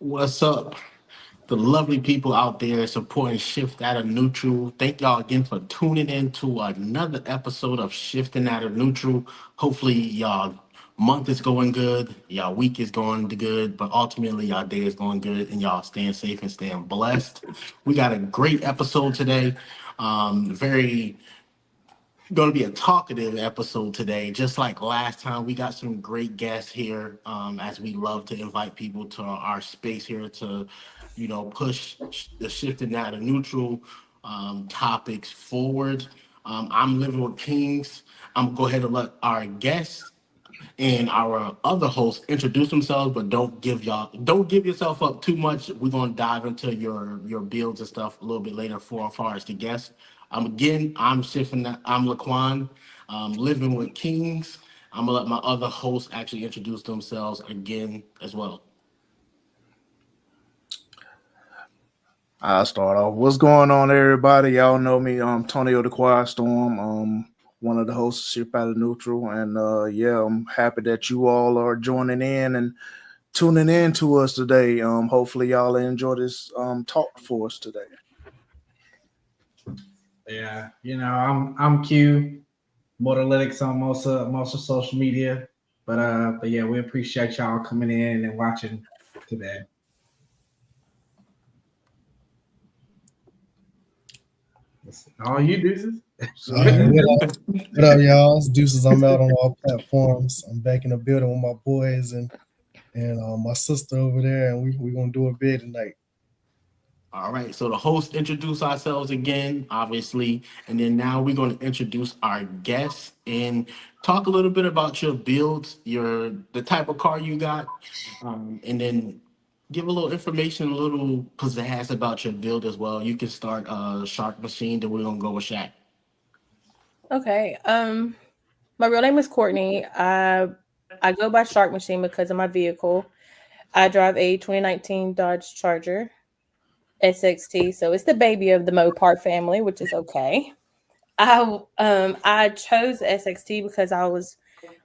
What's up? The lovely people out there supporting Shift Out of Neutral. Thank y'all again for tuning in to another episode of Shifting Out of Neutral. Hopefully, y'all month is going good, y'all week is going good, but ultimately, y'all day is going good, and y'all staying safe and staying blessed. We got a great episode today. Very going to be a talkative episode today. Just like last time, we got some great guests here. As we love to invite people to our space here to, push the shifting out of neutral topics forward. I'm living with kings. I'm gonna go ahead and let our guests and our other hosts introduce themselves, but don't give yourself up too much. We're gonna dive into your builds and stuff a little bit later for as far as the guests. I'm shifting. I'm Laquan, living with kings. I'm gonna let my other hosts actually introduce themselves again as well. I'll start off. What's going on, everybody? Y'all know me. I'm Tonio the Quiet Storm. One of the hosts of Ship Out of Neutral, and I'm happy that you all are joining in and tuning in to us today. Hopefully, y'all enjoy this talk for us today. Yeah, I'm Q, Modalytics on most of social media, but yeah, we appreciate y'all coming in and watching today. All you deuces. What up, y'all? It's Deuces. I'm out on all platforms. I'm back in the building with my boys and my sister over there, and we're gonna do a bid tonight. All right, so the hosts introduce ourselves again, obviously, and then now we're going to introduce our guests and talk a little bit about your builds, the type of car you got, and then give a little information, a little pizzazz about your build as well. You can start Shark Machine, then we're gonna go with Shaq. Okay. My real name is Courtney. I go by Shark Machine because of my vehicle. I drive a 2019 Dodge Charger SXT, so it's the baby of the Mopar family, which is okay. I chose SXT because I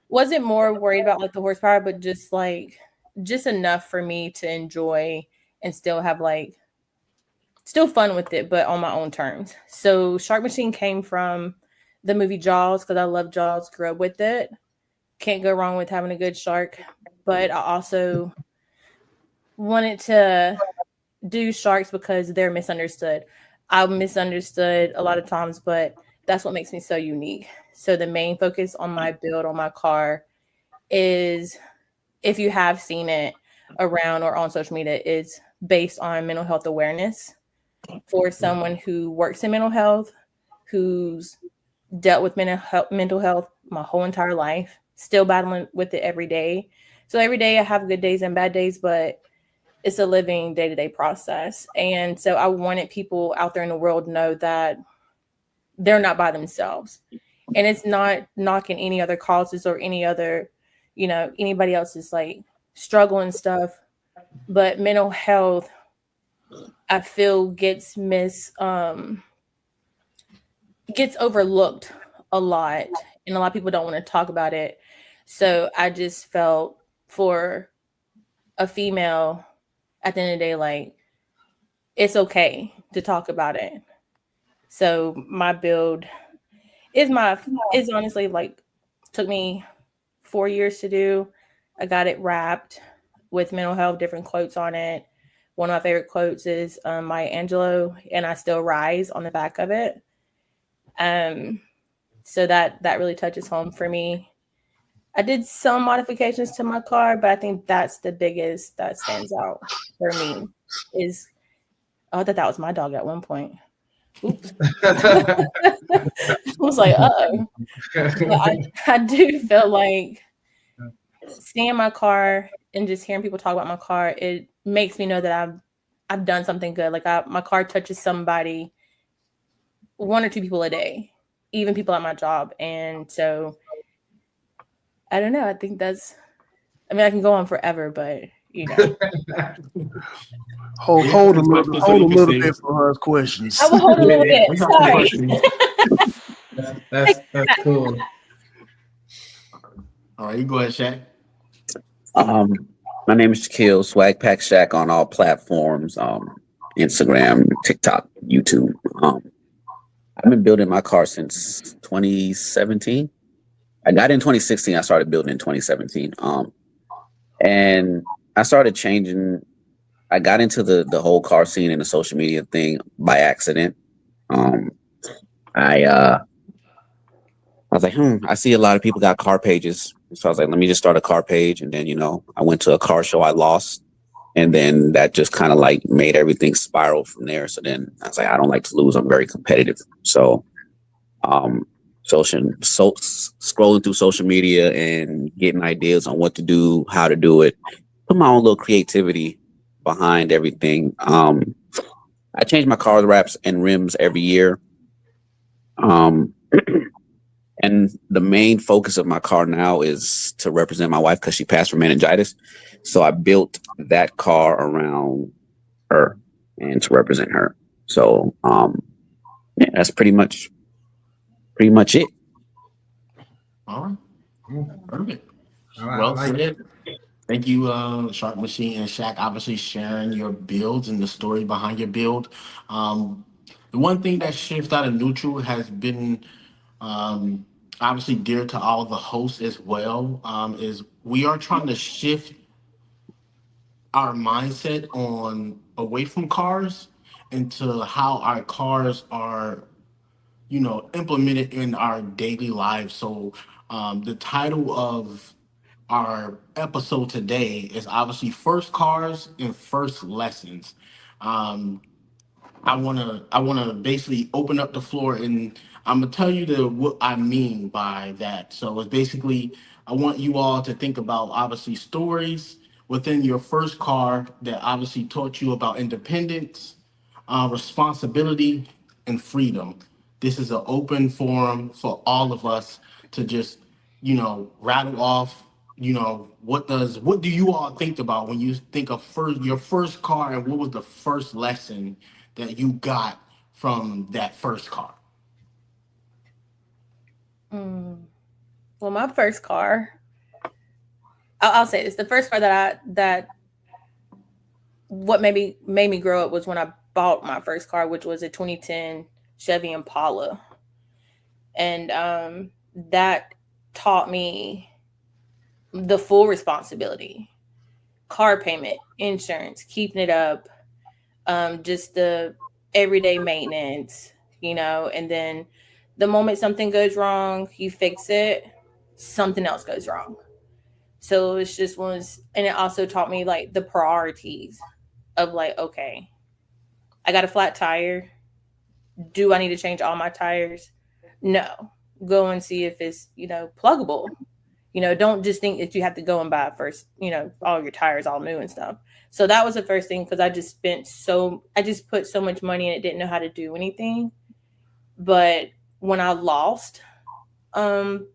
wasn't more worried about like the horsepower, but just enough for me to enjoy and still have still fun with it, but on my own terms. So Shark Machine came from the movie Jaws because I love Jaws, grew up with it. Can't go wrong with having a good shark, but I also wanted to do sharks because they're misunderstood. I'm misunderstood a lot of times, but that's what makes me so unique. So the main focus on my build on my car is, if you have seen it around or on social media, is based on mental health awareness for someone who works in mental health, who's dealt with mental health my whole entire life, still battling with it every day. So every day I have good days and bad days, but it's a living day-to-day process. And so I wanted people out there in the world to know that they're not by themselves. And it's not knocking any other causes or any other, anybody else's struggle and stuff. But mental health, I feel gets overlooked a lot. And a lot of people don't want to talk about it. So I just felt for a female at the end of the day, it's okay to talk about it. So my build is honestly took me 4 years to do. I got it wrapped with mental health, different quotes on it. One of my favorite quotes is Maya Angelou, and I still rise on the back of it. So that really touches home for me. I did some modifications to my car, but I think that's the biggest that stands out for me is, I thought that was my dog at one point. Oops. I was like, I do feel like seeing my car and just hearing people talk about my car, it makes me know that I've done something good. My car touches somebody, one or two people a day, even people at my job. And so I don't know. I think I can go on forever, but Hold a little bit for her questions. I will hold a little bit. Sorry. That's cool. All right, you go ahead, Shaq. My name is Shaquille, Swag Pack Shack on all platforms, Instagram, TikTok, YouTube. I've been building my car since 2017. I got in 2016. I started building in 2017. And I started changing. I got into the whole car scene and the social media thing by accident. I was like, I see a lot of people got car pages. So I was like, let me just start a car page. And then, I went to a car show, I lost. And then that just kind of like made everything spiral from there. So then I was like, I don't like to lose. I'm very competitive. So, scrolling through social media and getting ideas on what to do, how to do it, put my own little creativity behind everything. I change my car wraps and rims every year. And the main focus of my car now is to represent my wife because she passed from meningitis. So I built that car around her and to represent her. So yeah, that's pretty much it. All right. Perfect. All right, Well I like said. Thank you, Shark Machine and Shaq, obviously sharing your builds and the story behind your build. The one thing that Shift Out of Neutral has been obviously dear to all the hosts as well, is we are trying to shift our mindset on away from cars into how our cars are, implemented in our daily lives. So the title of our episode today is obviously first cars and first lessons. Um, I wanna basically open up the floor and I'm gonna tell you what I mean by that. So it's basically I want you all to think about obviously stories within your first car that obviously taught you about independence, responsibility, and freedom. This is an open forum for all of us to just rattle off. What do you all think about when you think of your first car, and what was the first lesson that you got from that first car? Well, my first car, I'll say this: the first car that what made me grow up was when I bought my first car, which was a 2010 Chevy Impala, and that taught me the full responsibility, car payment, insurance, keeping it up, just the everyday maintenance, and then the moment something goes wrong, you fix it, something else goes wrong. So it's just and it also taught me like the priorities of like, okay, I got a flat tire. Do I need to change all my tires? No. Go and see if it's, pluggable. Don't just think that you have to go and buy first, all your tires all new and stuff. So that was the first thing, because I just put so much money in it, didn't know how to do anything. But when I lost in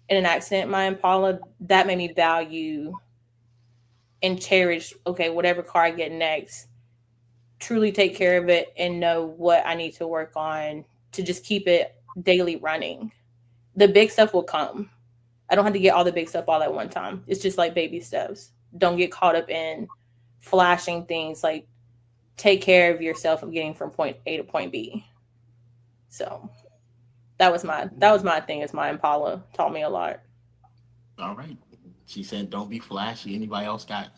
an accident, my Impala, that made me value and cherish, okay, whatever car I get next, truly take care of it and know what I need to work on to just keep it daily running. The big stuff will come. I don't have to get all the big stuff all at one time. It's just like baby steps. Don't get caught up in flashing things. Like, take care of yourself of getting from point A to point B. So that was my thing. Is my Impala taught me a lot. All right. She said, don't be flashy. Anybody else got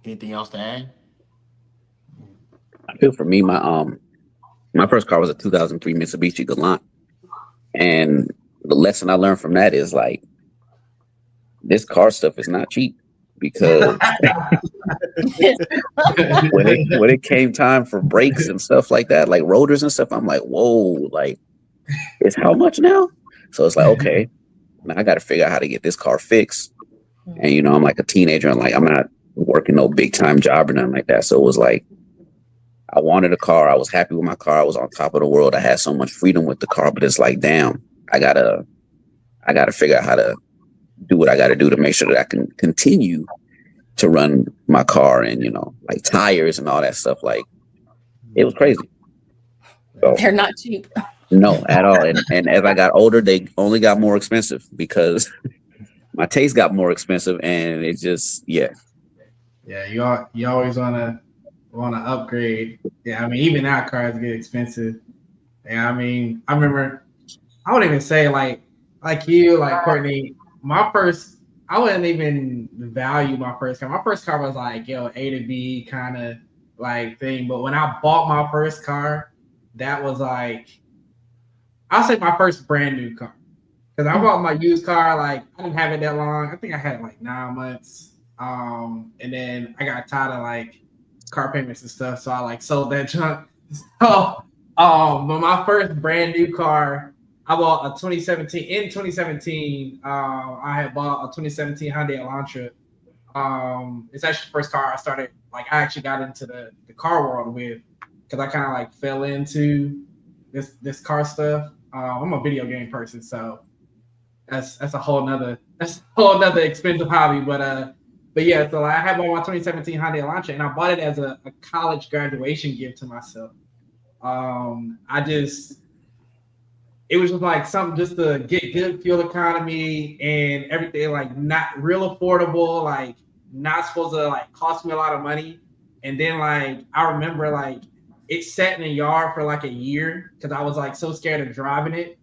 anything else to add? I feel for me, my first car was a 2003 Mitsubishi Galant, and the lesson I learned from that is like, this car stuff is not cheap, because when it came time for brakes and stuff like that, like rotors and stuff, I'm like, whoa, like, it's how much now? So it's like, okay, now I got to figure out how to get this car fixed. And I'm like a teenager, and like I'm not working no big time job or nothing like that. So it was like, I wanted a car. I was happy with my car. I was on top of the world. I had so much freedom with the car, but it's like, damn, I gotta figure out how to do what I got to do to make sure that I can continue to run my car, and like tires and all that stuff. Like, it was crazy. So, they're not cheap. No, at all. And as I got older, they only got more expensive because my taste got more expensive, and it just, yeah. Yeah, you always wanna upgrade. Yeah, I mean, even now cars get expensive. Yeah, I mean, I remember I wouldn't even say like you, like Courtney. My first, I wouldn't even value my first car. My first car was like A to B kind of like thing. But when I bought my first car, that was like I'll say my first brand new car. Because I bought my used car, like I didn't have it that long. I think I had it like 9 months. And then I got tired of like car payments and stuff, so I like sold that junk. So, but my first brand new car, I bought a 2017. In 2017, I had bought a 2017 Hyundai Elantra. It's actually the first car I started. Like I actually got into the car world with, because I kind of like fell into this car stuff. I'm a video game person, so that's a whole nother expensive hobby. But yeah, so I had bought my 2017 Hyundai Elantra, and I bought it as a college graduation gift to myself. It was just like something just to get good fuel economy and everything, like not real affordable, like not supposed to like cost me a lot of money. And then like I remember like it sat in the yard for like a year because I was like so scared of driving it.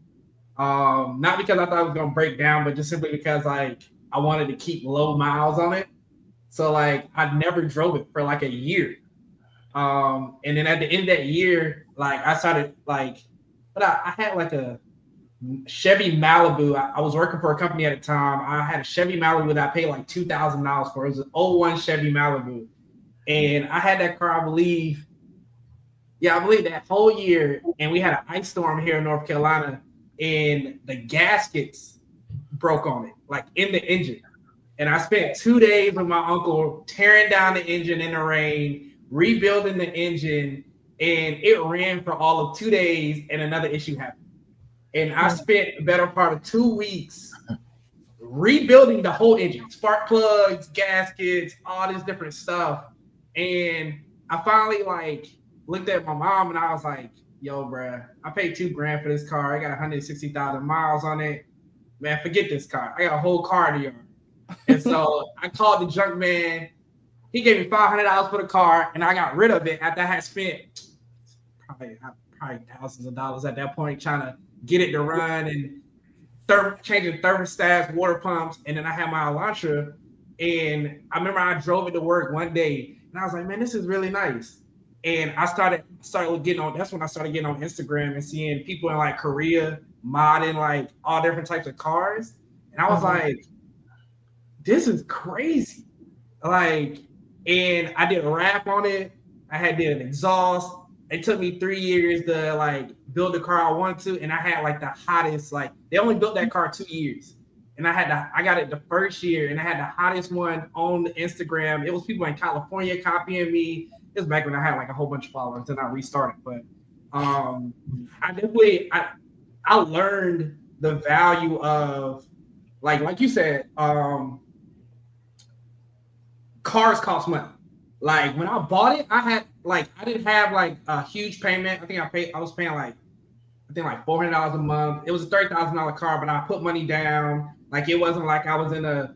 Not because I thought it was gonna break down, but just simply because like I wanted to keep low miles on it. So like I never drove it for like a year. And then at the end of that year, like I started like, but I had like a Chevy Malibu. I was working for a company at the time. I had a Chevy Malibu that I paid like $2,000 for. It was an '01 Chevy Malibu. And I had that car, I believe that whole year. And we had an ice storm here in North Carolina, and the gaskets broke on it, like in the engine. And I spent 2 days with my uncle tearing down the engine in the rain, rebuilding the engine, and it ran for all of 2 days, and another issue happened. And I spent the better part of 2 weeks rebuilding the whole engine, spark plugs, gaskets, all this different stuff. And I finally like looked at my mom and I was like, yo, bruh, I paid $2,000 for this car. I got 160,000 miles on it. Man, forget this car. I got a whole car in the yard. And so I called the junk man. He gave me $500 for the car, and I got rid of it after I had spent probably thousands of dollars at that point trying to get it to run and changing thermostats, water pumps. And then I had my Elantra, and I remember I drove it to work one day, and I was like, man, this is really nice. And I started getting on. That's when I started getting on Instagram and seeing people in like Korea modding like all different types of cars, and I was like, this is crazy. Like, and I did a wrap on it. I did an exhaust. It took me 3 years to like build the car I wanted to, and I had like the hottest. Like, they only built that car 2 years, and I got it the first year, and I had the hottest one on Instagram. It was people in California copying me. It was back when I had like a whole bunch of followers, and I restarted. But I learned the value of like you said, cars cost money. Like when I bought it, I didn't have like a huge payment. I was paying like $400 a month. It was a $30,000 car, but I put money down. Like it wasn't like I was in a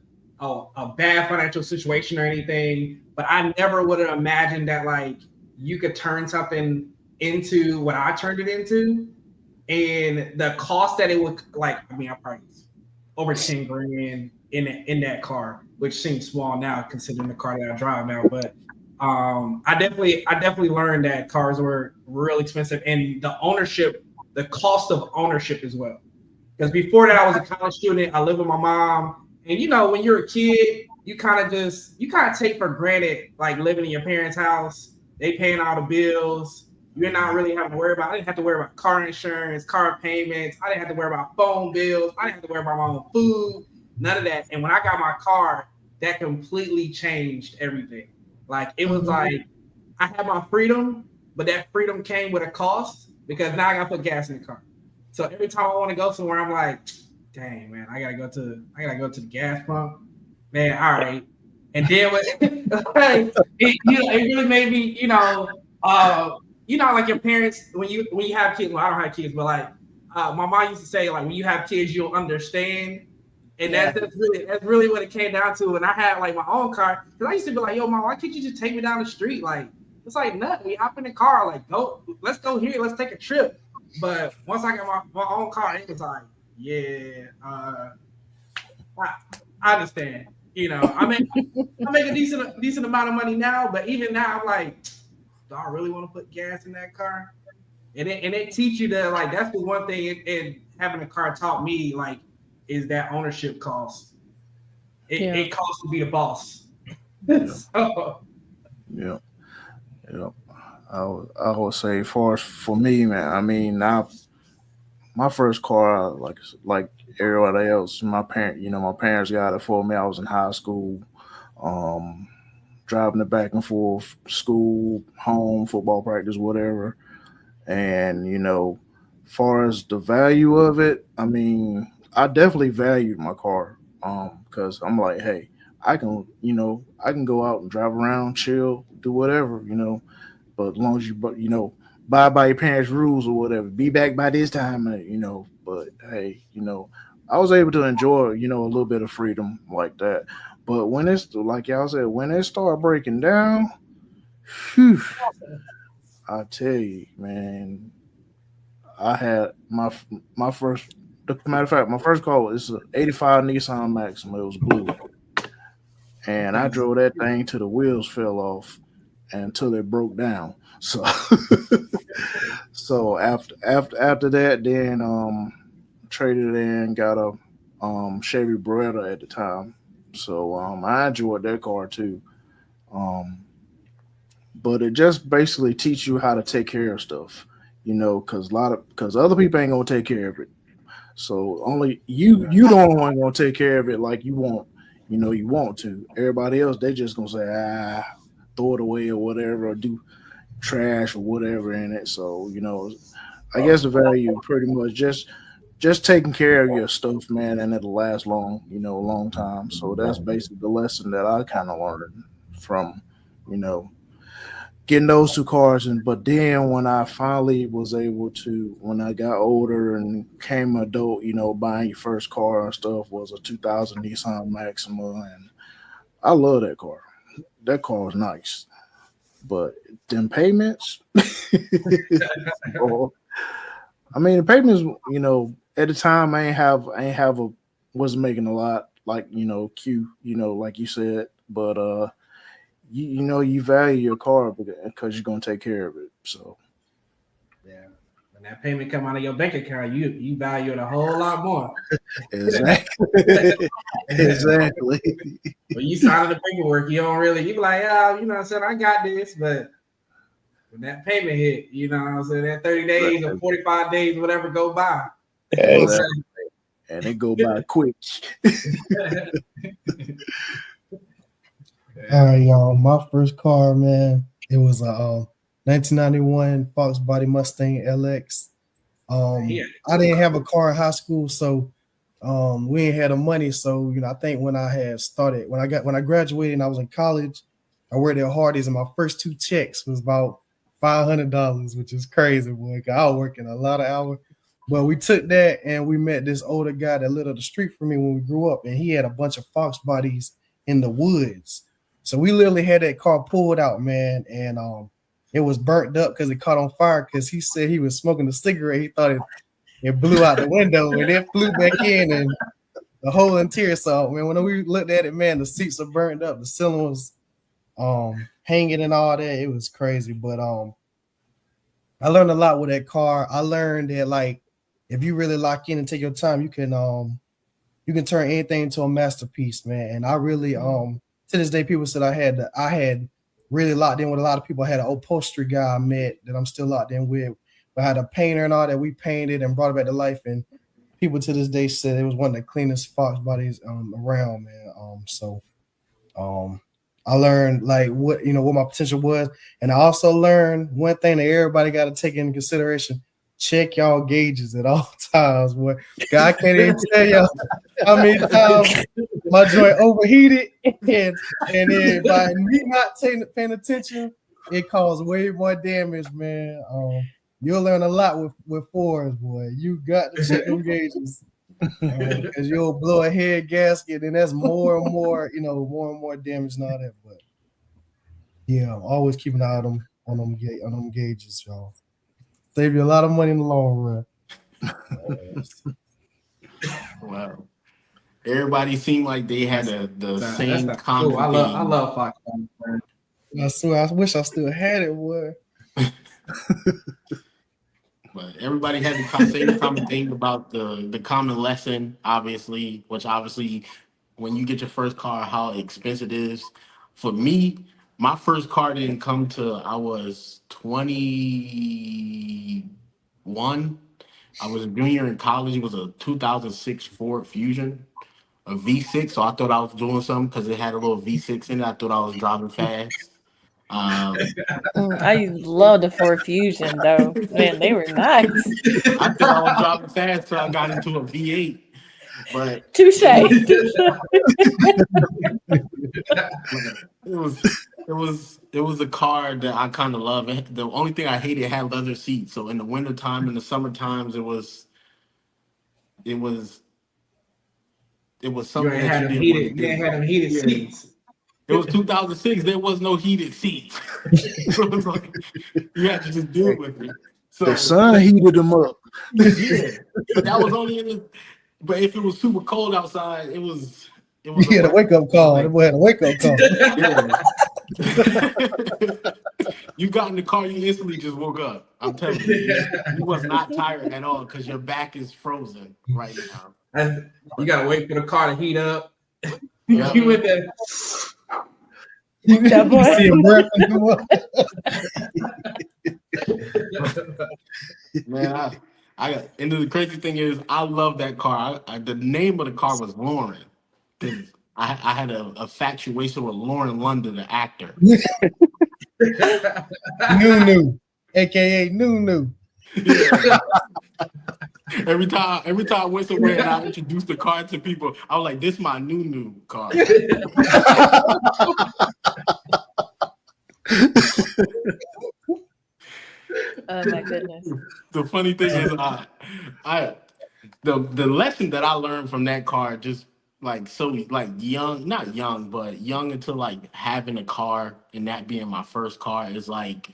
bad financial situation or anything. But I never would have imagined that like you could turn something into what I turned it into, and the cost that it would like. I mean, I probably over $10,000 in that car, which seems small now considering the car that I drive now. But I definitely learned that cars were real expensive, and the cost of ownership as well. Because before that, I was a college student. I lived with my mom, and you know, when you're a kid, you kind of take for granted like living in your parents' house. They paying all the bills. You're not really having to worry about. I didn't have to worry about car insurance, car payments. I didn't have to worry about phone bills. I didn't have to worry about my own food. None of that. And when I got my car, that completely changed everything. Like it was like I had my freedom, but that freedom came with a cost because now I gotta put gas in the car. So every time I want to go somewhere, I'm like, dang man, I gotta go to the gas pump. Man, all right. And then it really made me, like your parents when you have kids. Well, I don't have kids, but like my mom used to say, like when you have kids, you'll understand. And Yeah. that's really what it came down to. And I had like my own car because I used to be like, yo, mom, why can't you just take me down the street? Like it's like nothing. We hop in the car, like let's go here, let's take a trip. But once I got my own car, it was like, yeah, I understand. You know, I make a decent amount of money now, but even now, I'm like, do I really want to put gas in that car? And it teach you that like that's the one thing and having a car taught me like is that ownership cost. It costs to be the boss. So, Yeah, yeah. I would say, for me, man. I mean, my first car, like everybody else, my parents got it for me. I was in high school, um, driving it back and forth, school, home, football practice, whatever. And far as the value of it, I mean, I definitely valued my car, because I'm like, hey, I can go out and drive around, chill, do whatever, but as long as buy by your parents' rules or whatever, be back by this time, But hey, I was able to enjoy, a little bit of freedom like that. But when it's like y'all said, when it started breaking down, whew, I tell you, man, I had my first. Matter of fact, my first car was an '85 Nissan Maxima. It was blue, and I drove that thing till the wheels fell off, until it broke down. So, so after that, then traded in, got a Chevy Beretta at the time. So I enjoyed that car too. Um, but it just basically teach you how to take care of stuff, because other people ain't gonna take care of it. So only you the only one gonna take care of it like you want to. Everybody else, they just gonna say, throw it away or whatever, or do trash or whatever in it. So I guess the value pretty much just taking care of your stuff, man, and it'll last a long time. So that's basically the lesson that I kind of learned from you know getting those two cars. And but then when I finally was able to, when I got older and became adult, buying your first car and stuff was a 2000 Nissan Maxima, and I love that car. That car was nice, but them payments, oh, I mean, the payments, at the time I ain't have a wasn't making a lot like Q, like you said, but you value your car because you're gonna take care of it. So yeah, when that payment come out of your bank account, you value it a whole lot more. exactly, exactly. When you sign the paperwork, you be like, I said I got this, but when that payment hit, that 30 days or 45 days, whatever go by. Exactly. And it go by quick. All right, y'all. My first car, man, it was a 1991 Fox Body Mustang LX. I didn't have a car in high school, so we ain't had the money. So I think when I graduated and I was in college, I worked at Hardee's, and my first two checks was about $500, which is crazy, boy. I was working a lot of hours. But we took that and we met this older guy that lived up the street from me when we grew up, and he had a bunch of Fox bodies in the woods. So we literally had that car pulled out, man, and it was burnt up because it caught on fire because he said he was smoking a cigarette. He thought it blew out the window and it flew back in and the whole interior. So, man, when we looked at it, man, the seats are burnt up. The ceiling was hanging and all that. It was crazy. But I learned a lot with that car. I learned that, like, if you really lock in and take your time, you can turn anything into a masterpiece, man. And I really to this day, people said I had really locked in with a lot of people. I had an upholstery guy I met that I'm still locked in with. I had a painter and all that. We painted and brought it back to life. And people to this day said it was one of the cleanest Fox bodies around, man. I learned like what my potential was. And I also learned one thing that everybody got to take into consideration: check y'all gauges at all times. Boy, I can't even tell y'all how many times my joint overheated, and then by me not paying attention, it caused way more damage, man. You'll learn a lot with Fords, boy. You got to check them gauges Because you'll blow a head gasket, and that's more and more, more and more damage and all that. But yeah, always keep an eye on them gauges, y'all. Save you a lot of money in the long run. Wow. Everybody seemed like they had the same common cool. I theme. love Fox. I swear, I wish I still had it, boy. But everybody had the same common thing about the common lesson, obviously, which obviously when you get your first car, how expensive it is. For me, my first car didn't come till I was 21. I was a junior in college. It was a 2006 Ford Fusion, a V6. So I thought I was doing something because it had a little V6 in it. I thought I was driving fast. I love the Ford Fusion though. Man, they were nice. I thought I was driving fast till I got into a V8. But Touche. it was a car that I kind of love. The only thing I hated, it had leather seats. So in the wintertime, in the summer times, it was something that you didn't You ain't had them heated seats. It was 2006. There was no heated seats. So it was like you had to just deal with it. So The sun heated them up. yeah, but that was only in the. But if it was super cold outside, it was. You had a wake up call. That boy had a wake up call. Yeah. You got in the car, you instantly just woke up. I'm telling you, you was not tired at all because your back is frozen right now. And you gotta wait for the car to heat up. Yeah. You went there. That boy. See him breath in the Man, and the crazy thing is, I love that car. The name of the car was Lauren because I had a infatuation with Lauren London, the actor. Nunu, aka Nunu. Yeah. Every time I went somewhere and I introduced the car to people, I was like, "This is my new car." Oh my goodness. The funny thing is, the lesson that I learned from that car, just like young, not young, but young into like having a car and that being my first car is like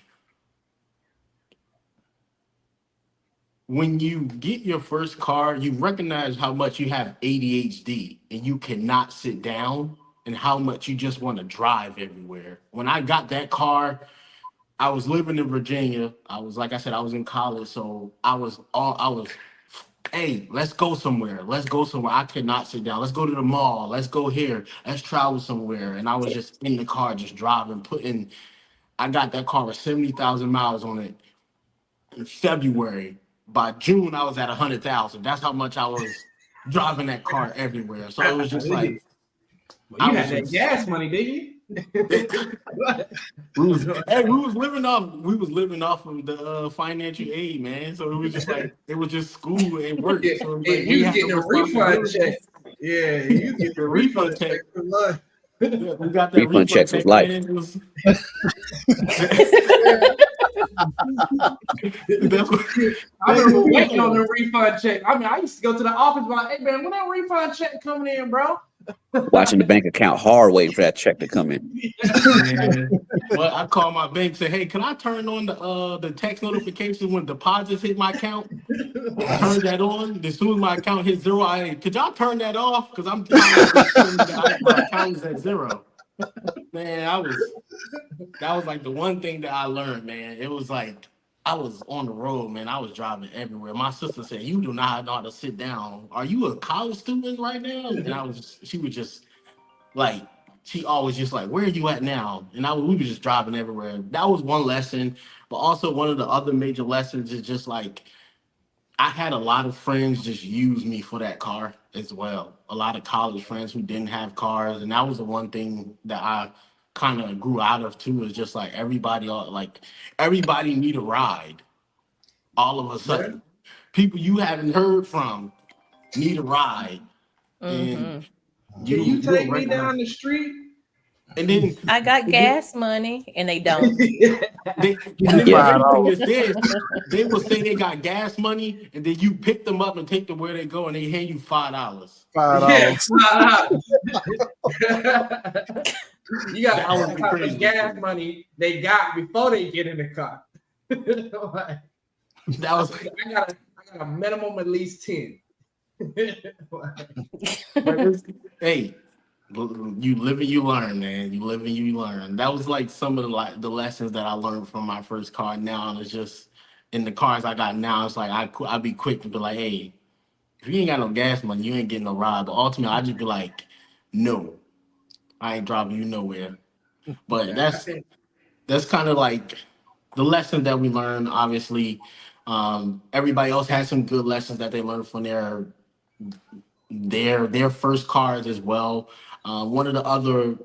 when you get your first car, you recognize how much you have ADHD and you cannot sit down and how much you just want to drive everywhere. When I got that car, I was living in Virginia. I was, like I said, I was in college. So hey, let's go somewhere. Let's go somewhere. I cannot sit down. Let's go to the mall. Let's go here. Let's travel somewhere. And I was just in the car, just driving, I got that car with 70,000 miles on it in February. By June, I was at 100,000. That's how much I was driving that car everywhere. So it was just like, you had that gas money, did you? we was living off of the financial aid, man. So it was just like it was just school and work. So you was getting a refund check. Yeah, you get the refund check. Yeah, we got that refund checks was life. I remember waiting on the refund check. I mean, I used to go to the office like, "Hey man, when that refund check coming in, bro?" Watching the bank account hard, waiting for that check to come in. Well, I call my bank, say, "Hey, can I turn on the text notification when deposits hit my account? Turn that on. As soon as my account hits zero, could y'all turn that off? Because I'm telling that my account is at zero." Man, that was like the one thing that I learned, man. It was like I was on the road, man. I was driving everywhere. My sister said, "You do not know how to sit down. Are you a college student right now?" And she was just like, she always just like, "Where are you at now?" And we were just driving everywhere. That was one lesson. But also one of the other major lessons is just like, I had a lot of friends just use me for that car as well. A lot of college friends who didn't have cars. And that was the one thing that I kind of grew out of too, is just like everybody need a ride. All of a sudden, people you haven't heard from need a ride. Mm-hmm. And Can you take me down the street? And then I got gas money, and they don't. They, and then the crazy thing is this: they will say they got gas money, and then you pick them up and take them where they go, and they hand you $5. $5. You got That would be the crazy. gas money they got before they get in the car. Like, That was I got a minimum at least 10. hey, you live and you learn, man. You live and you learn. That was like some of the lessons that I learned from my first car. Now it's just in the cars I got now. It's like I'd be quick to be like, hey, if you ain't got no gas money, you ain't getting no ride. But ultimately, I just be like, no, I ain't driving you nowhere. But that's kind of like the lesson that we learned. Obviously, everybody else has some good lessons that they learned from their first cars as well. One of the other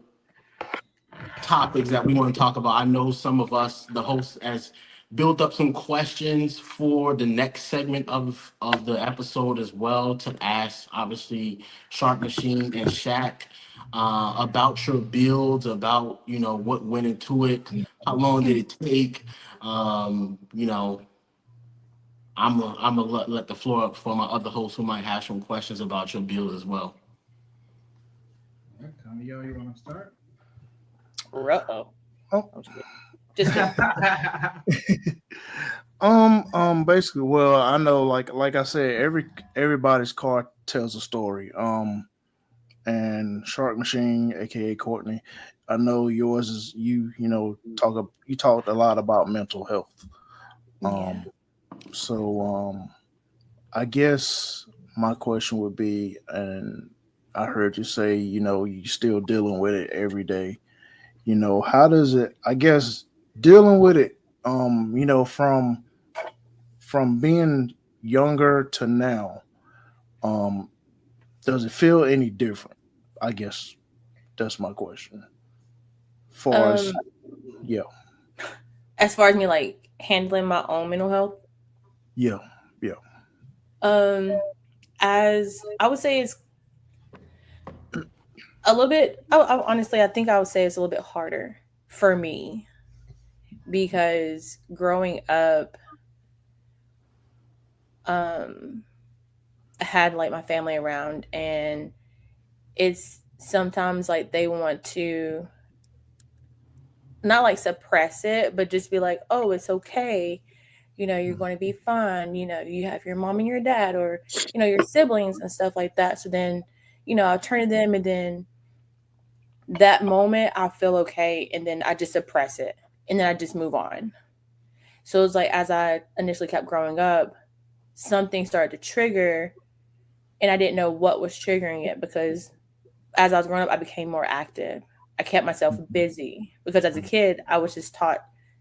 topics that we want to talk about, I know some of us, the hosts, has built up some questions for the next segment of the episode as well to ask, obviously, Shark Machine and Shaq about your builds, about what went into it, how long did it take, I'm gonna let the floor up for my other hosts who might have some questions about your build as well. Tommy, you want to start? Uh-oh. Oh. Just Basically, well, I know, like I said, everybody's car tells a story. And Shark Machine, aka Courtney, I know yours is you talked a lot about mental health. So I guess my question would be, and I heard you say, you're still dealing with it every day. How does it, I guess, dealing with it, from being younger to now, does it feel any different? I guess that's my question. as far as me like handling my own mental health. Yeah. As I would say, it's a little bit. Honestly, I think I would say it's a little bit harder for me because growing up, I had like my family around, and it's sometimes like they want to not like suppress it, but just be like, oh, it's okay. You're going to be fine. You have your mom and your dad, or, your siblings and stuff like that. So then, I'll turn to them, and then that moment I feel okay. And then I just suppress it, and then I just move on. So it's like, as I initially kept growing up, something started to trigger, and I didn't know what was triggering it, because as I was growing up, I became more active. I kept myself busy because as a kid, I was just taught,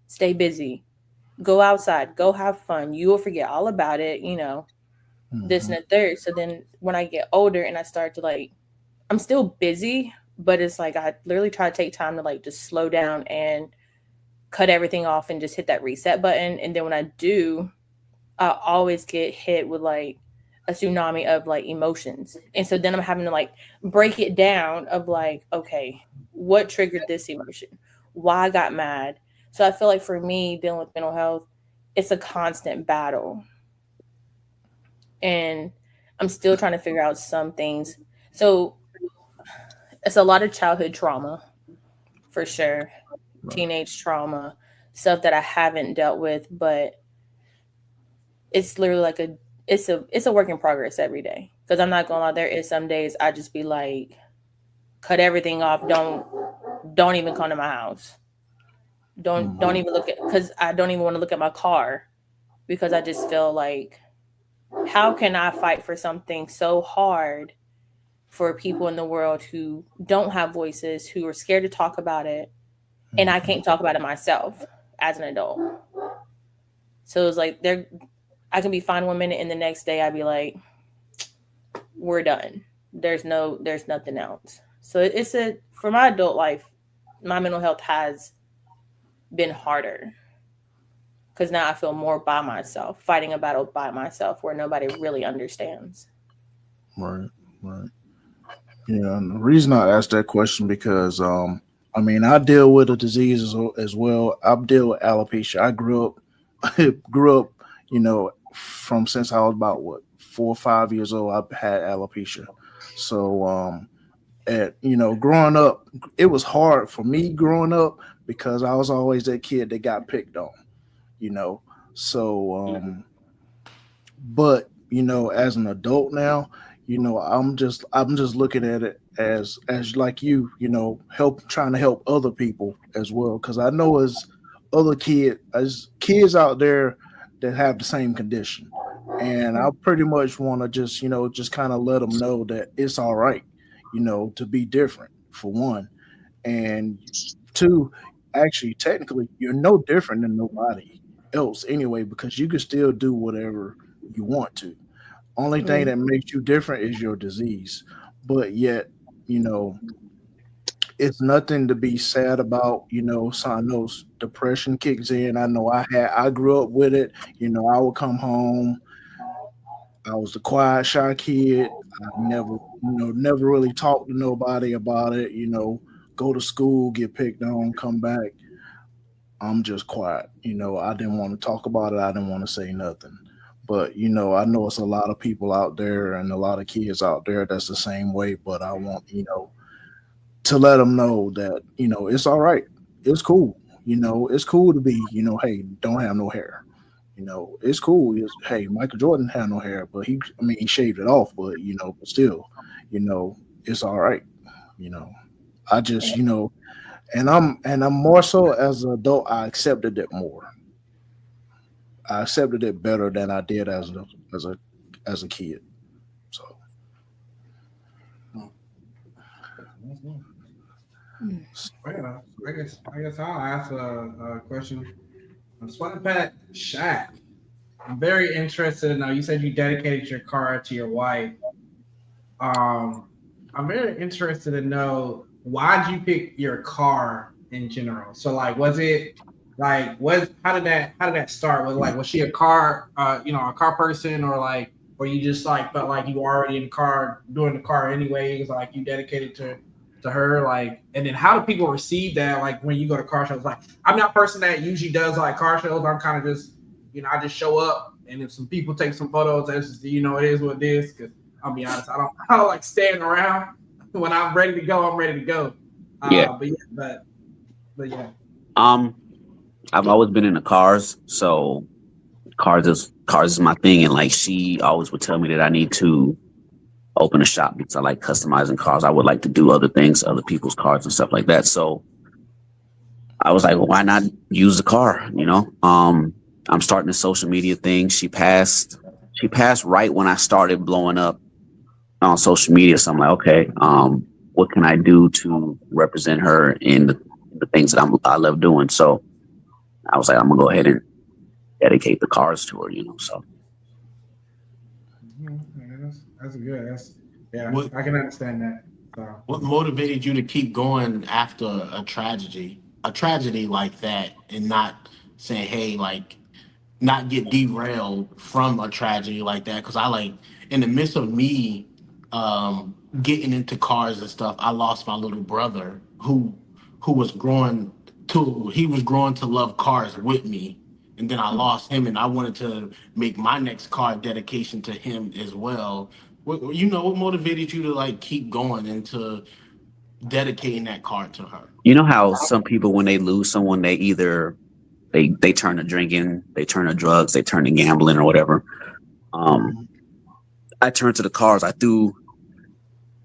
stay busy. Go outside, go have fun. You will forget all about it, this and the third. So then when I get older and I start to I'm still busy, but it's like I literally try to take time to just slow down and cut everything off and just hit that reset button. And then when I do, I always get hit with a tsunami of emotions. And so then I'm having to break it down of okay, what triggered this emotion? Why I got mad? So I feel like for me, dealing with mental health, it's a constant battle. And I'm still trying to figure out some things. So it's a lot of childhood trauma, for sure. Right. Teenage trauma, stuff that I haven't dealt with, but it's literally it's a work in progress every day. Because I'm not gonna lie, there is some days I just be cut everything off. Don't even come to my house. Don't even look at, because I don't even want to look at my car, because I just feel how can I fight for something so hard for people in the world who don't have voices, who are scared to talk about it, and I can't talk about it myself as an adult. So it's I can be fine 1 minute, and the next day I'd be we're done. There's nothing else. So for my adult life, my mental health has been harder, because now I feel more by myself, fighting a battle by myself where nobody really understands. Right. Yeah, and the reason I asked that question because I mean, I deal with a disease as well. I deal with alopecia. I grew up, from since I was about 4 or 5 years old. I've had alopecia. So, growing up, it was hard for me growing up because I was always that kid that got picked on. You know, so but as an adult now, I'm just looking at it as like trying to help other people as well, because I know as kids out there that have the same condition, and I pretty much want to just kind of let them know that it's all right, to be different, for one, and two, actually technically you're no different than nobody else anyway, because you can still do whatever you want to. Only thing that makes you different is your disease. But yet, you know, it's nothing to be sad about. So I know depression kicks in. I know I grew up with it. I would come home. I was the quiet, shy kid. I never really talked to nobody about it. Go to school, get picked on, come back. I'm just quiet. I didn't want to talk about it. I didn't want to say nothing. But I know it's a lot of people out there and a lot of kids out there that's the same way. But I want to let them know that it's all right. It's cool. It's cool to be hey, don't have no hair. It's cool. Hey, Michael Jordan had no hair, but he shaved it off. But but still, it's all right. I just and I'm more so as an adult. I accepted it more. I accepted it better than I did as a kid. So Well, I guess I'll ask a question. Sweat Pack Shaq. I'm very interested to know. You said you dedicated your car to your wife. I'm very interested to know, why did you pick your car in general? So like, was it like, how did that start? Was she a car a car person, or you just like felt like you were already in the car doing the car anyways, like you dedicated to her, like, and then how do people receive that, like when you go to car shows? Like, I'm not a person that usually does like car shows. I'm kind of just I just show up, and if some people take some photos, that's just, it is what it is. Because I'll be honest, I don't like staying around. When I'm ready to go, I'm ready to go. Yeah. But yeah. I've always been into cars, so cars is my thing, and like she always would tell me that I need to open a shop because I like customizing cars. I would like to do other things, other people's cars and stuff like that. So I was like, well, why not use the car? I'm starting a social media thing. She passed right when I started blowing up on social media. So I'm like, okay, what can I do to represent her in the things that I love doing? So I was like, I'm gonna go ahead and dedicate the cars to her, so. That's good. What- I can understand that. So. What motivated you to keep going after a tragedy like that, and not say, hey, like, not get derailed from a tragedy like that? Because in the midst of me getting into cars and stuff, I lost my little brother who was growing to love cars with me, and then I lost him, and I wanted to make my next car dedication to him as well. What motivated you to like keep going into dedicating that car to her? You know how some people, when they lose someone, they either they turn to drinking, they turn to drugs, they turn to gambling or whatever. I turned to the cars. I threw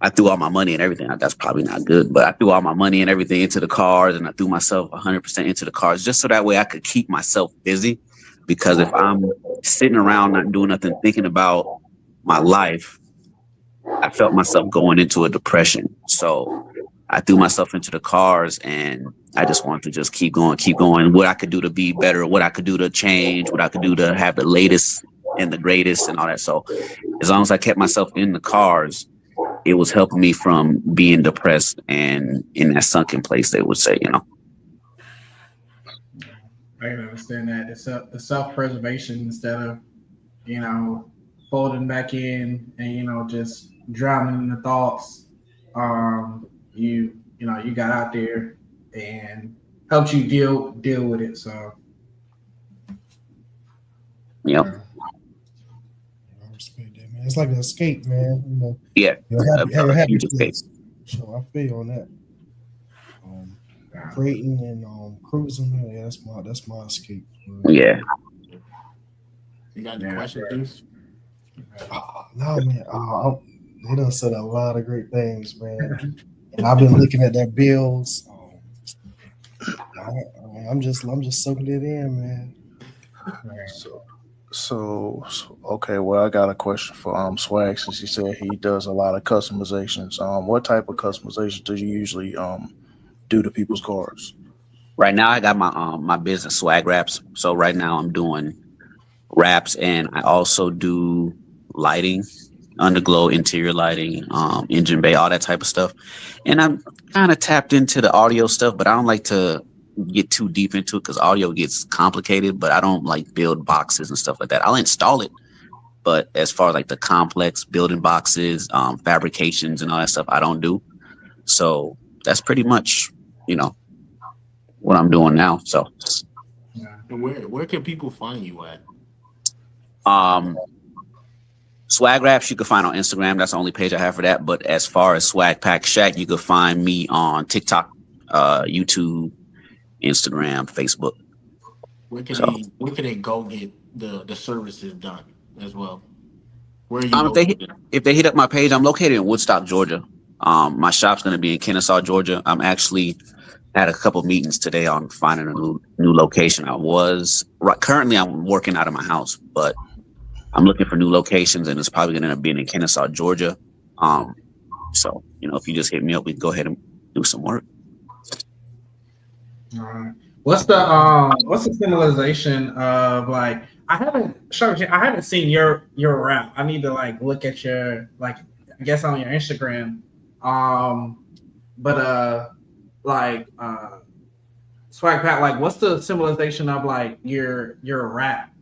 all my money and everything. That's probably not good, but I threw all my money and everything into the cars, and I threw myself 100% into the cars, just so that way I could keep myself busy. Because if I'm sitting around not doing nothing, thinking about my life, I felt myself going into a depression. So I threw myself into the cars, and I just wanted to just keep going. What I could do to be better, what I could do to change, what I could do to have the latest and the greatest and all that. So as long as I kept myself in the cars, it was helping me from being depressed and in that sunken place, they would say, I can understand that. The self-preservation, instead of, folding back in and, just drowning in the thoughts. You got out there and helps you deal with it. So Yep. I respect that, man. It's like an escape, man. You know, Yeah. you're happy Huge escape. place. So I feel on that. Creating and cruising, man, yeah, that's my escape. Yeah. You got any questions, Deuce? No, man. They done said a lot of great things, man. And I've been looking at their bills. I'm just soaking it in, man. So okay, well, I got a question for Swag, since he said he does a lot of customizations. What type of customization do you usually do to people's cars? Right now, I got my business Swag Wraps. So right now, I'm doing wraps, and I also do lighting, underglow, interior lighting, engine bay, all that type of stuff. And I'm kind of tapped into the audio stuff, but I don't like to get too deep into it because audio gets complicated. But I don't like build boxes and stuff like that. I'll install it, but as far as like the complex building boxes, fabrications, and all that stuff, I don't do. So that's pretty much, what I'm doing now. So And where can people find you at? Swag Wraps you can find on Instagram. That's the only page I have for that. But as far as Swag Pack Shack, you can find me on TikTok, YouTube, Instagram, Facebook. Where can they go get the services done as well? Where are you located? If they hit up my page, I'm located in Woodstock, Georgia. My shop's going to be in Kennesaw, Georgia. I'm actually had a couple meetings today on finding a new location. Currently I'm working out of my house, but I'm looking for new locations, and it's probably going to end up being in Kennesaw, Georgia. So if you just hit me up, we can go ahead and do some work. All right. What's the symbolization of like? I haven't seen your wrap. I need to like look at your I guess on your Instagram. Swag Pack, like what's the symbolization of like your wrap?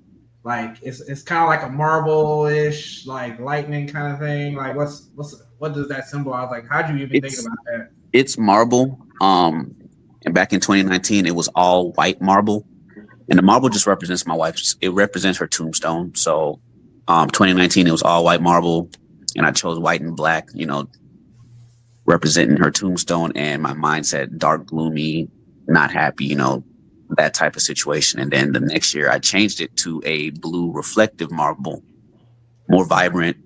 Like it's kind of like a marble-ish, like lightning kind of thing. Like what does that symbolize? Like how'd you even think about that? It's marble. And back in 2019, it was all white marble, and the marble just represents my wife's. It represents her tombstone. So, 2019, it was all white marble, and I chose white and black. Representing her tombstone, and my mindset, dark, gloomy, not happy. That type of situation. And then the next year, I changed it to a blue reflective marble, more vibrant,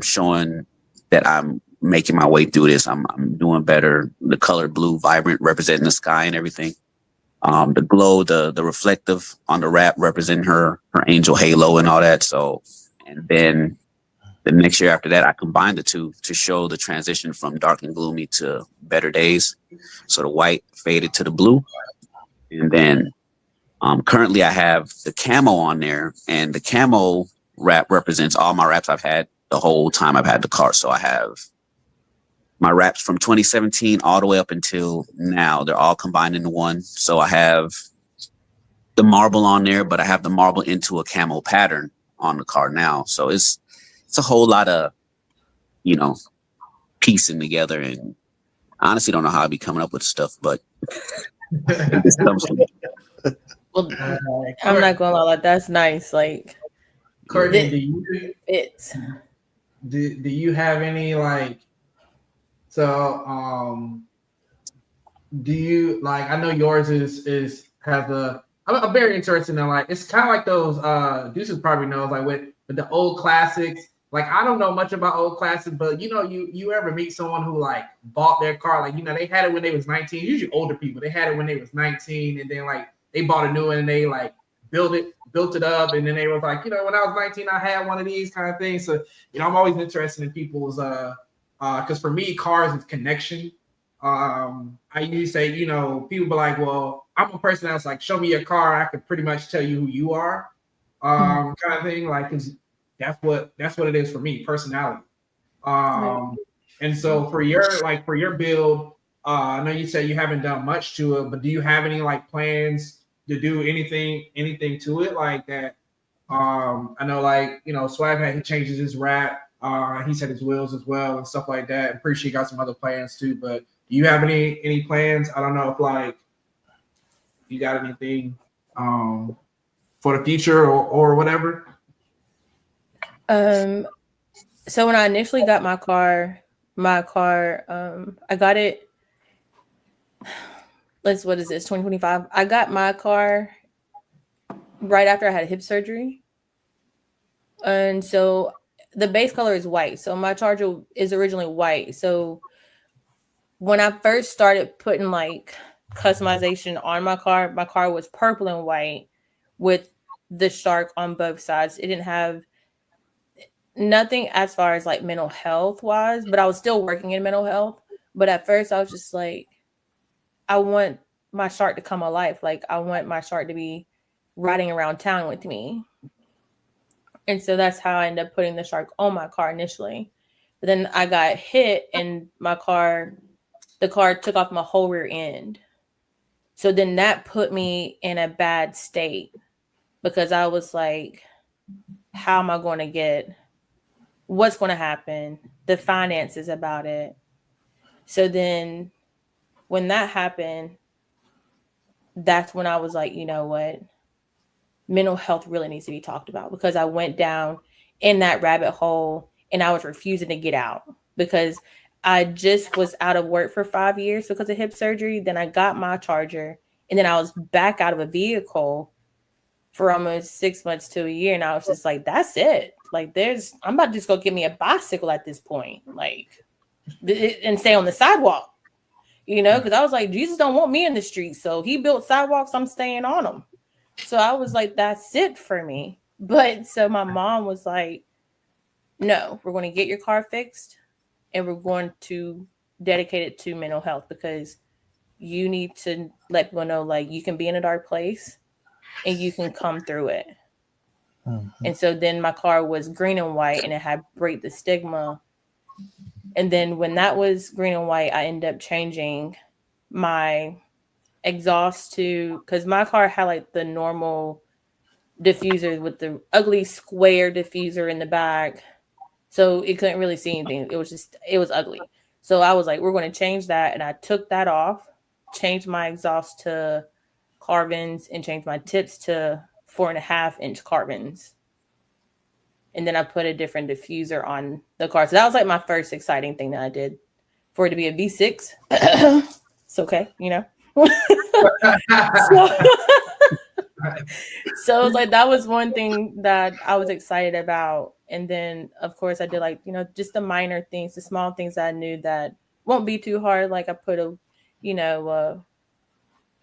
showing that I'm making my way through this. I'm doing better. The color blue, vibrant, representing the sky and everything. The glow, the reflective on the wrap, representing her angel halo and all that. So, and then the next year after that, I combined the two to show the transition from dark and gloomy to better days. So the white faded to the blue. And then currently I have the camo on there, and the camo wrap represents all my wraps I've had the whole time I've had the car. So I have my wraps from 2017 all the way up until now. They're all combined into one. So I have the marble on there, but I have the marble into a camo pattern on the car now. So it's a whole lot of, piecing together. And I honestly don't know how I'd be coming up with stuff, but it just comes to me. Well, I'm not gonna lie, that's nice. Like, Courtney, do you have any like? So, do you like? I know yours I'm very interested in like it's kind of like those. Deuces probably knows like with the old classics. Like I don't know much about old classics, but you ever meet someone who like bought their car like they had it when they was 19. Usually older people, they had it when they was 19, and then like they bought a new one and they like built it up, and then they was like when I was 19 I had one of these kind of things. So I'm always interested in people's because for me cars is connection. I usually say people be like, well, I'm a person that's like, show me your car, I could pretty much tell you who you are, kind of thing. Like, cause that's what it is for me, personality. And so for your build, I know you said you haven't done much to it, but do you have any like plans to do anything to it like that? I know like Swag had, he changes his wrap. He said his wheels as well and stuff like that. I'm pretty sure you got some other plans too, but do you have any plans? I don't know if like You got anything for the future or whatever? So when I initially got my car, I got it. What is this? 2025. I got my car right after I had hip surgery, and so the base color is white. So my Charger is originally white. So when I first started putting like customization on my car was purple and white with the shark on both sides. It didn't have nothing as far as like mental health wise, but I was still working in mental health. But at first I was just like, I want my shark to come alive. Like I want my shark to be riding around town with me. And so that's how I ended up putting the shark on my car initially. But then I got hit and the car took off my whole rear end. So then that put me in a bad state because I was like, how am I going to get, what's going to happen? The finances about it. So then when that happened, that's when I was like, you know what? Mental health really needs to be talked about because I went down in that rabbit hole and I was refusing to get out because I just was out of work for 5 years because of hip surgery. Then I got my Charger and then I was back out of a vehicle for almost 6 months to a year. And I was just like, that's it. Like I'm about to just go get me a bicycle at this point. Like, and stay on the sidewalk, because I was like, Jesus don't want me in the street. So he built sidewalks. I'm staying on them. So I was like, that's it for me. But so my mom was like, no, we're going to get your car fixed and we're going to dedicate it to mental health because you need to let people know, like, you can be in a dark place and you can come through it. Mm-hmm. And so then my car was green and white and it had Break the Stigma. And then when that was green and white, I ended up changing my exhaust to, because my car had like the normal diffuser with the ugly square diffuser in the back. So it couldn't really see anything. It was ugly. So I was like, we're going to change that. And I took that off, changed my exhaust to carbons and changed my tips to 4.5-inch carbons. And then I put a different diffuser on the car. So that was like my first exciting thing that I did. For it to be a V6, it's okay, So it was like that was one thing that I was excited about. And then of course I did like, just the minor things, the small things that I knew that won't be too hard. Like I put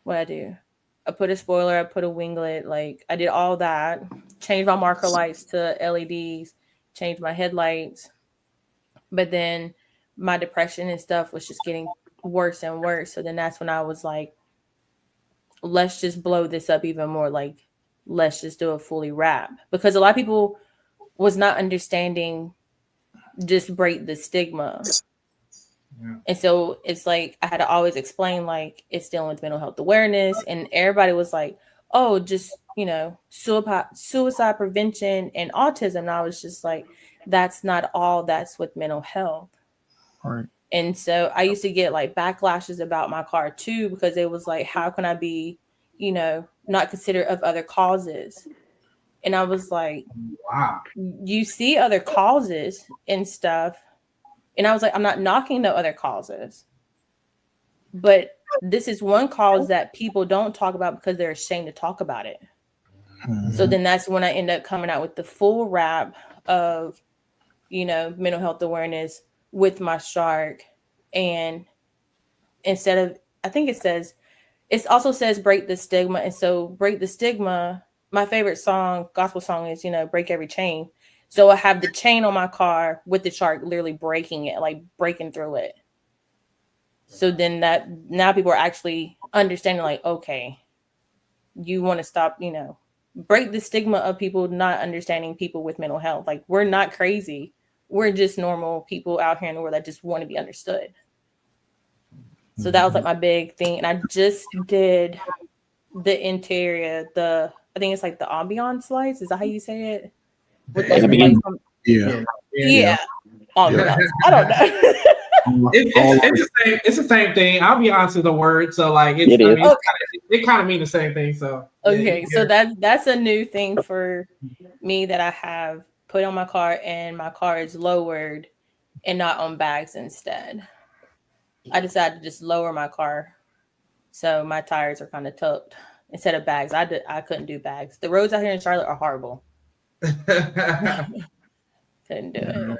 what I do? I put a spoiler, I put a winglet, like I did all that, changed my marker lights to LEDs, changed my headlights. But then my depression and stuff was just getting worse and worse. So then that's when I was like, let's just blow this up even more. Like, let's just do a fully wrap. Because a lot of people was not understanding just Break the Stigma. Yeah. And so it's like, I had to always explain, like, it's dealing with mental health awareness. And everybody was like, oh, just, suicide prevention and autism. And I was just like, that's not all that's with mental health. Right. And so I used to get like backlashes about my car too, because it was like, how can I be, not considerate of other causes? And I was like, wow, you see other causes and stuff. And I was like, I'm not knocking the other causes, but this is one cause that people don't talk about because they're ashamed to talk about it. Mm-hmm. So then that's when I end up coming out with the full wrap of, mental health awareness with my shark. And instead of, I think it also says Break the Stigma. And so Break the Stigma, my favorite gospel song is, Break Every Chain. So I have the chain on my car with the shark literally breaking it, like breaking through it. So then now people are actually understanding, like, okay, you want to stop, break the stigma of people not understanding people with mental health. Like, we're not crazy. We're just normal people out here in the world that just want to be understood. So that was like my big thing. And I just did the interior, I think it's like the ambiance lights. Is that how you say it? With like the lights on. Yeah. Ambiance. I don't know. It's the same thing. I'll be honest with the word. So like It is. it kind of mean the same thing. So Okay, so that's a new thing for me that I have put on my car, and my car is lowered and not on bags instead. I decided to just lower my car, so my tires are kind of tucked instead of bags. I couldn't do bags. The roads out here in Charlotte are horrible. Couldn't do it.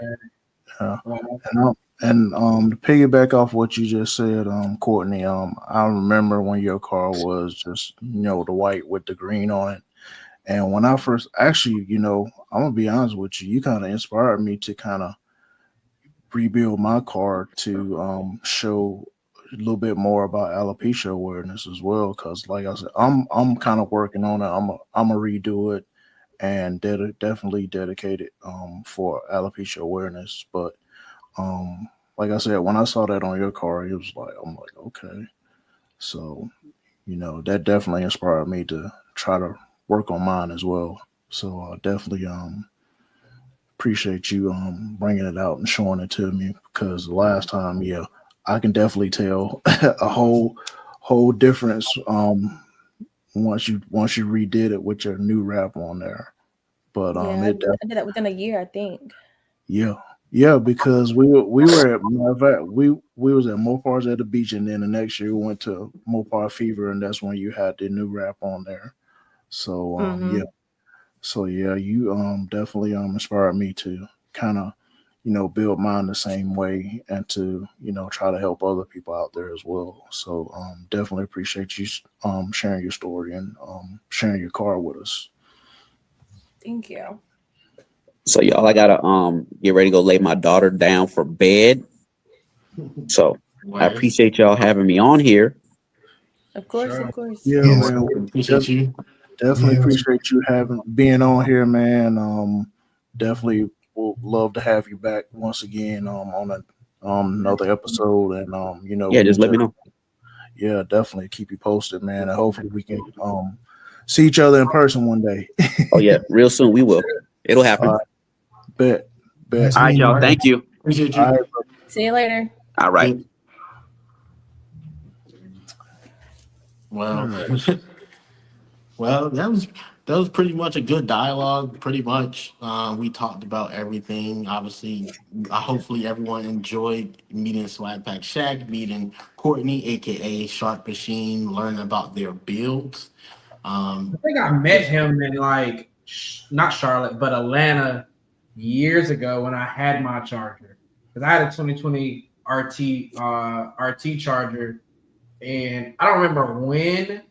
And to piggyback off what you just said, Courtney, I remember when your car was just, the white with the green on it. And when I first actually, I'm gonna be honest with you, you kind of inspired me to kind of rebuild my car to show a little bit more about alopecia awareness as well. Cause like I said, I'm kind of working on it. I'm a redo it and definitely dedicated for alopecia awareness. But like I said, when I saw that on your car, it was like, I'm like, okay. So, that definitely inspired me to try to work on mine as well. So I definitely appreciate you bringing it out and showing it to me, because the last time, I can definitely tell a whole difference once you redid it with your new wrap on there. But I did that within a year, I think. Yeah, because we were at we was at Mopars at the beach, and then the next year we went to Mopar Fever, and that's when you had the new wrap on there. So you definitely inspired me to kind of build mine the same way, and to try to help other people out there as well. So definitely appreciate you sharing your story and sharing your car with us. Thank you. So y'all, I gotta get ready to go lay my daughter down for bed. So I appreciate y'all having me on here. Of course, of course. Yeah, Yes. man. Appreciate you. Definitely Yeah. appreciate you being on here, man. Definitely would love to have you back once again on another episode, and Yeah, just let me know. Yeah, definitely keep you posted, man. And hopefully we can see each other in person one day. Oh yeah, real soon we will. It'll happen. Bet. Nice All right, meeting y'all. you. Thank you. Appreciate you. All right, See you later. All right. Well, well, that was pretty much a good dialogue. Pretty much, we talked about everything. Obviously, hopefully everyone enjoyed meeting Swag Pack Shaq, meeting Courtney, aka Shark Machine, learning about their builds. I think I met him in like not Charlotte, but Atlanta years ago when I had my Charger, because I had a 2020 RT Charger, and I don't remember when,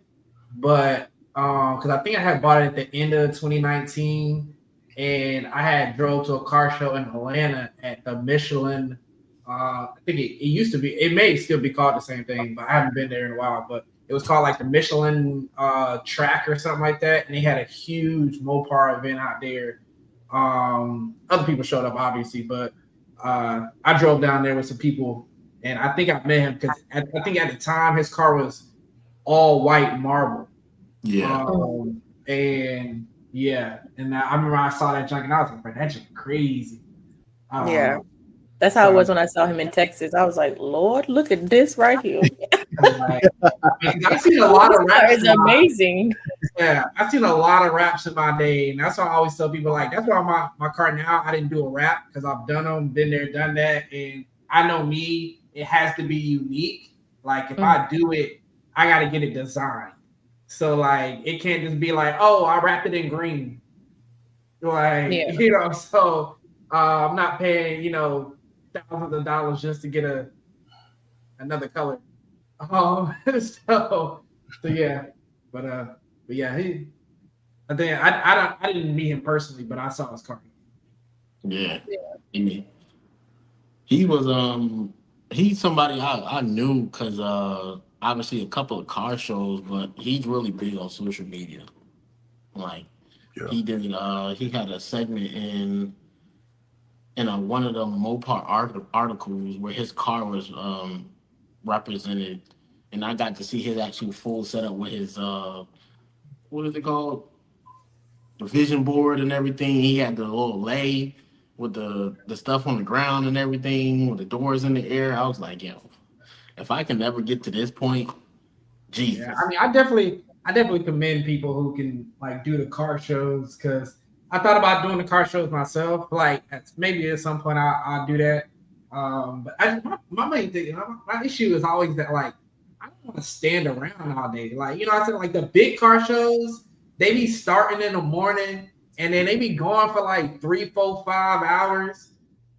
but because I think I had bought it at the end of 2019, and I had drove to a car show in Atlanta at the Michelin. I think it used to be, it may still be called the same thing, but I haven't been there in a while. But it was called like the Michelin track or something like that, and they had a huge Mopar event out there. Other people showed up obviously, but I drove down there with some people, and I think I met him because I think at the time his car was all white marble. Yeah. And yeah, and I remember I saw that junk and I was like, that's just crazy. Yeah. That's how it was when I saw him in Texas. I was like, Lord, look at this right here. Like, I've seen a lot of raps. It's amazing. Yeah, I've seen a lot of raps in my day, and that's why I always tell people, like, that's why my car now, I didn't do a rap, because I've done them, been there, done that, and I know me, it has to be unique. Like, if I do it, I got to get it designed. So, like, it can't just be like, oh, I wrap it in green. Like, so I'm not paying, thousands of dollars just to get another color. So yeah, but yeah, I think I didn't meet him personally, but I saw his car. Yeah. He was he's somebody I knew because obviously a couple of car shows, but he's really big on social media. Like he had a segment in one of the Mopar articles where his car was represented, and I got to see his actual full setup with his what is it called? The vision board and everything. He had the little lay with the stuff on the ground and everything, with the doors in the air. I was like, yo, if I can never get to this point, Jesus. Yeah, I mean, I definitely commend people who can like do the car shows because I thought about doing the car shows myself. Like maybe at some point I'll do that. But my main thing, my issue is always that like I don't want to stand around all day. Like I said, like the big car shows, they be starting in the morning and then they be going for like 3, 4, 5 hours.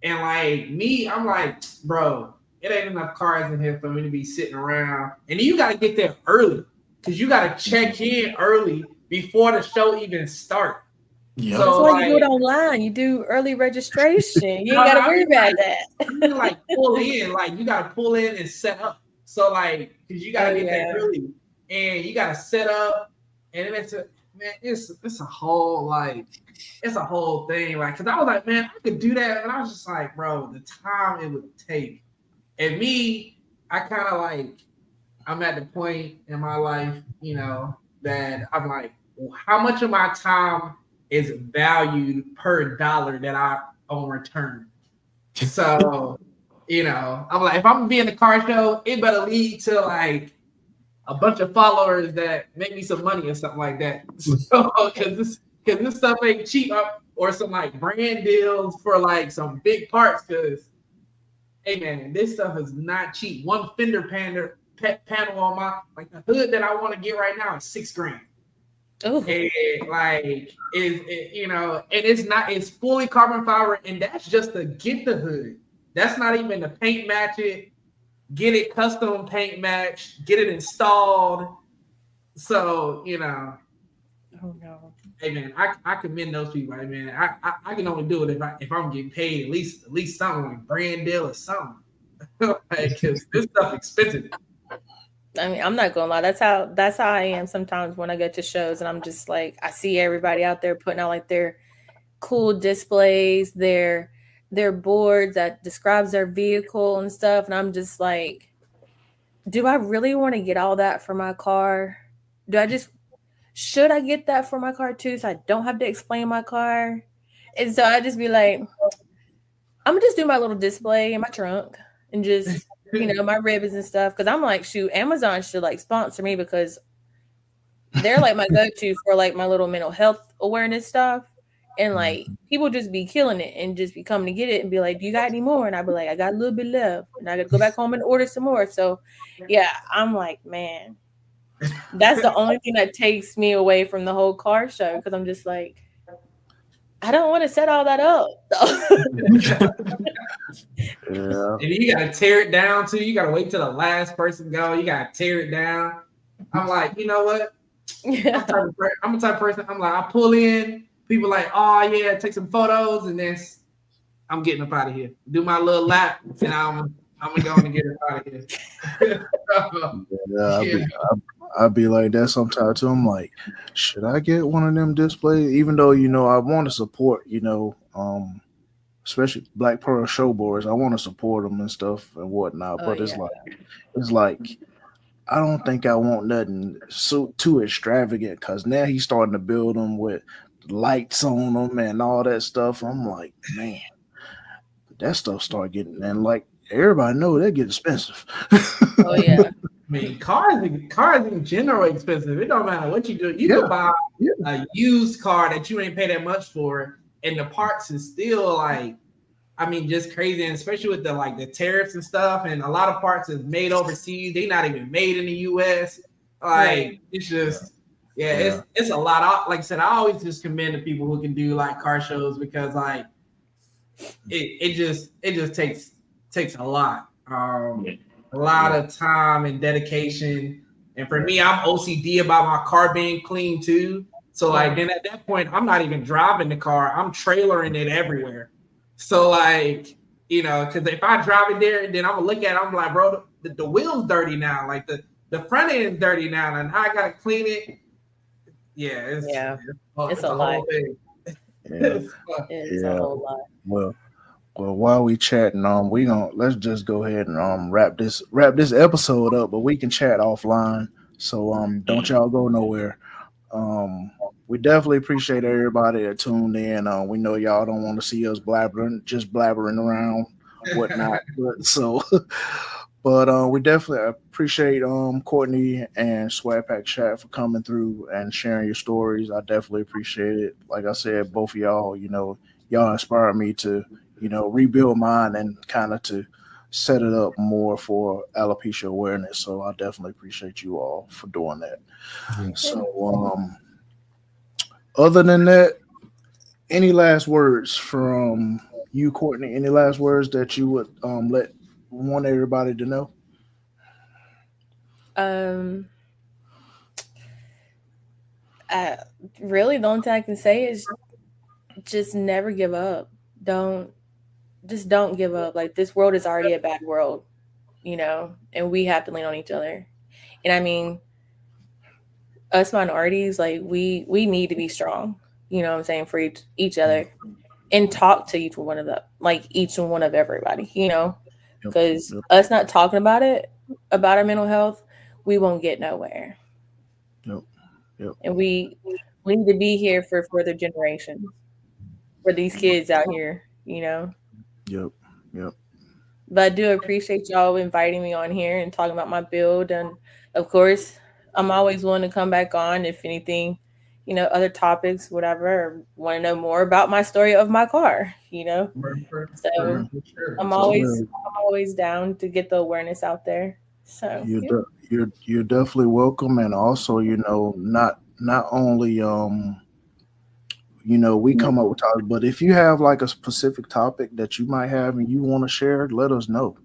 And like me, I'm like, bro, it ain't enough cars in here for me to be sitting around. And then you got to get there early because you got to check in early before the show even starts. Yeah. So that's why you do it online. You do early registration. You ain't got to worry about that. You like pull in, like you got to pull in and set up. So like, because you got to get there early and you got to set up, and then it's a whole thing. Like, because I was like, man, I could do that, and I was just like, bro, the time it would take. And me, I kind of like, I'm at the point in my life, that I'm like, how much of my time is valued per dollar that I own return? So, I'm like, if I'm gonna be in the car show, it better lead to like a bunch of followers that make me some money or something like that. So, because this stuff ain't cheap, or some like brand deals for like some big parts. Because, hey man, this stuff is not cheap. One fender panel on my like the hood that I want to get right now is $6,000. Oh, and like and it's fully carbon fiber, and that's just to get the hood. That's not even to paint match it, get it custom paint match, get it installed. So oh no. hey man, I commend those people. Hey man, I can only do it if I'm getting paid at least something like brand deal or something. Because this stuff expensive. I mean, I'm not gonna lie. That's how I am sometimes when I go to shows, and I'm just like, I see everybody out there putting out like their cool displays, their boards that describes their vehicle and stuff, and I'm just like, do I really want to get all that for my car? Should I get that for my car too, so I don't have to explain my car? And so I just be like, I'm gonna just do my little display in my trunk and just my ribbons and stuff, because I'm like, shoot, Amazon should like sponsor me, because they're like my go-to for like my little mental health awareness stuff, and like people just be killing it and just be coming to get it and be like, do you got any more? And I'd be like, I got a little bit left, and I gotta go back home and order some more. So yeah, I'm like, man, that's the only thing that takes me away from the whole car show, because I'm just like, I don't want to set all that up. Yeah. And you gotta tear it down too. You gotta wait till the last person go. You gotta tear it down. I'm like, you know what? Yeah. I'm the type of person. I'm like, I pull in. People like, oh yeah, take some photos, and then I'm getting up out of here. Do my little lap, and I'm gonna go and get up out of here. I'd be like that sometimes too. I'm like, should I get one of them displays? Even though I want to support, especially Black Pearl Showboards. I want to support them and stuff and whatnot. But it's like I don't think I want nothing so too extravagant, because now he's starting to build them with lights on them and all that stuff. I'm like, man, that stuff start getting, and like everybody know they get expensive. Oh yeah. I mean, cars in general are expensive. It don't matter what you do. You can buy a used car that you ain't pay that much for, and the parts is still like, I mean, just crazy. And especially with the tariffs and stuff, and a lot of parts is made overseas. They not even made in the U.S. Like it's just, it's a lot. Like I said, I always just commend the people who can do like car shows, because like it just takes a lot. A lot of time and dedication. And for me, I'm OCD about my car being clean too. So like then at that point, I'm not even driving the car. I'm trailering it everywhere. So like, because if I drive it there, then I'm gonna look at it, I'm like, bro, the wheel's dirty now. Like the front end's dirty now, and I gotta clean it. Yeah, it's a lot. whole thing. It's a whole lot. Well, while we chatting, let's just go ahead and wrap this episode up, but we can chat offline. So don't y'all go nowhere. we definitely appreciate everybody that tuned in. We know y'all don't want to see us blabbering around, whatnot. But we definitely appreciate Courtney and Swag Pack Chat for coming through and sharing your stories. I definitely appreciate it. Like I said, both of y'all, y'all inspired me to, rebuild mine and kind of to set it up more for alopecia awareness. So I definitely appreciate you all for doing that. So other than that, any last words from you, Courtney? Any last words that you would want everybody to know? Really, the only thing I can say is just never give up. Don't give up. Like, this world is already a bad world, and we have to lean on each other. And I mean, us minorities, like, we need to be strong, what I'm saying, for each other, and talk to each one of everybody, because us not talking about our mental health, we won't get nowhere. Yep. And we need to be here for further generations, for these kids out here, Yep. But I do appreciate y'all inviting me on here and talking about my build. And of course, I'm always willing to come back on if anything, other topics, whatever, or want to know more about my story of my car, So I'm always down to get the awareness out there. So you're definitely welcome. And also, not only we come up with topics, but if you have like a specific topic that you might have and you want to share, let us know.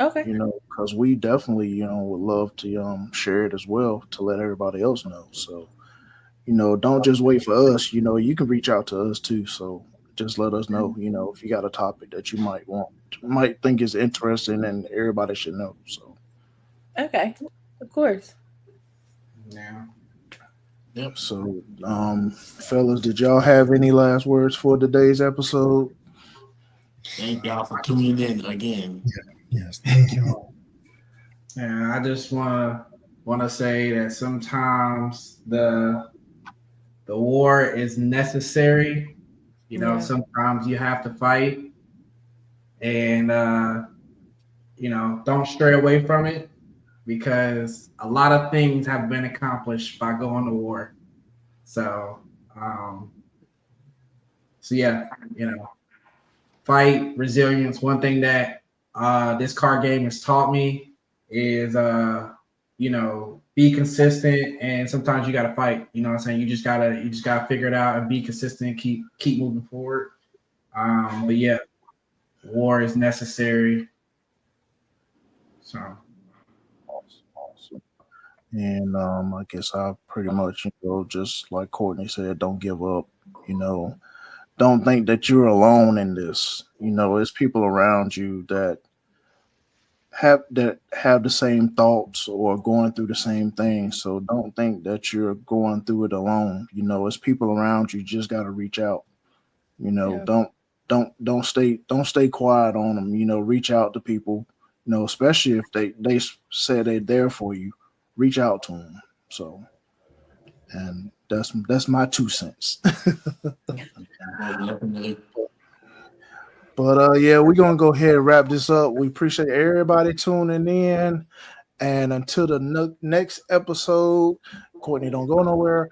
Okay. Because we definitely, would love to share it as well to let everybody else know. So, don't just wait for us. You can reach out to us too. So just let us know, if you got a topic that you might think is interesting and everybody should know. So okay, of course. Yeah. Yep. So, fellas, did y'all have any last words for today's episode? Thank y'all for tuning in again. Yes, thank you. Yeah, I just want to say that sometimes the war is necessary. Sometimes you have to fight, and don't stray away from it, because a lot of things have been accomplished by going to war. So, yeah, fight, resilience. One thing that this card game has taught me is, be consistent, and sometimes you got to fight. You know what I'm saying? You just gotta figure it out and be consistent. Keep moving forward. But yeah, war is necessary. So. Awesome. And I guess I pretty much, just like Courtney said, don't give up. Don't think that you're alone in this. It's people around you that have the same thoughts or going through the same thing. So don't think that you're going through it alone. It's people around you. Just got to reach out. Yeah. Don't stay quiet on them. Reach out to people. Especially if they say they're there for you. Reach out to them. So, and that's my 2 cents. Definitely. But yeah, we're gonna go ahead and wrap this up. We appreciate everybody tuning in, and until the next episode, Courtney, don't go nowhere.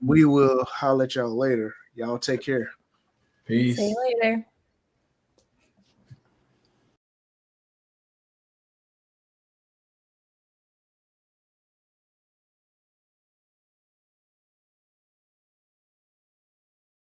We will holler at y'all later. Y'all take care. Peace. See you later.